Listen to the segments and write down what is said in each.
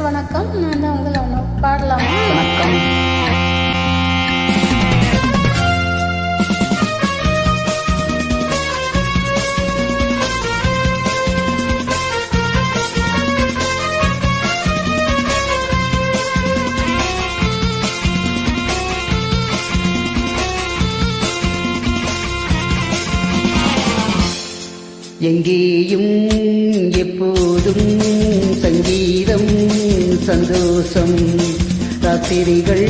வணக்கம். நான் தான் உங்களை ஒன்று பாடலாமா? வணக்கம். எங்கேயும் எப்போதும் சங்கீதம் சந்தோஷம். ராத்திரிகள்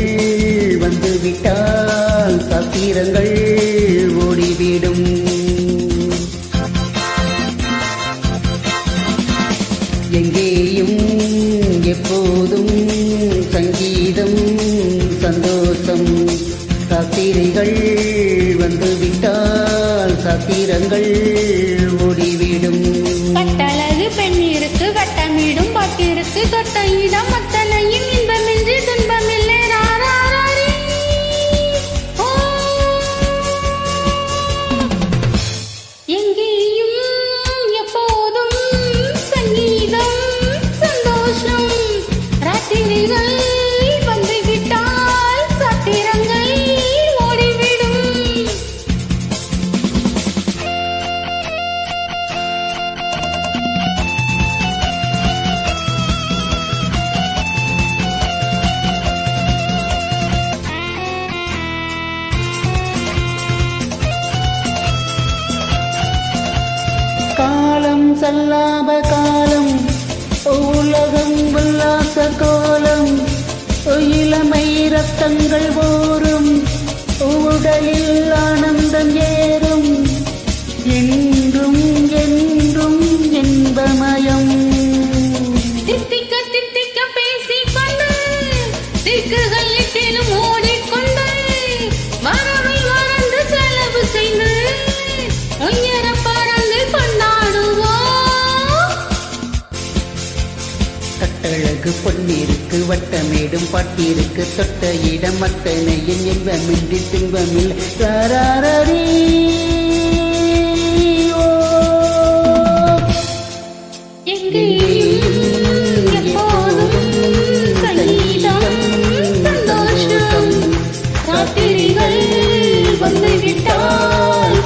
வந்துவிட்டால் சாத்திரங்கள் ஓடிவிடும். எங்கேயும் எப்போதும் சங்கீதம் சந்தோஷம். ராத்திரிகள் வந்துவிட்டால் சாத்திரங்கள் ஓடிவிடும். கட்டழகு பெண்ணிற்கு வட்டமிடும் பாட்டிற்கு தொட்ட இடம் அத்தனையும் இன்பமின்றி துன்பமில்லை. ராராரி ஓ எங்கேயும் எப்போதும் சங்கீதம் சந்தோஷம். ராத்திரிகள் வந்துவிட்டால் சாத்திரங்கள் ஓடிவிடும். காலம் சல்லாப காலம், உலகம் உல்லாச கோலம். இளமை ரத்தங்கள் ஓரும், உடலில் ஆனந்தம் ஏறும். என்றும் என்றும் இன்பமயம். தித்திக்க தித்திக்க பேசிக்கொண்டு திக்குகள் எட்டிலும் ஓடிக்கொண்டு வரவை மறந்து செலவு செய்து உயர பறந்து கொண்டாடுவோம். கட்டழகு பொன்னிருக்கு வட்டமேடும் பாட்டிருக்கு தொட்ட இடம் அத்தனையும் இன்பமின்றி துன்பமில். ராராரி ஓ எங்கேயும் எப்போதும் சங்கீதம் சந்தோஷம். ராத்திரிகள் வந்துவிட்டால்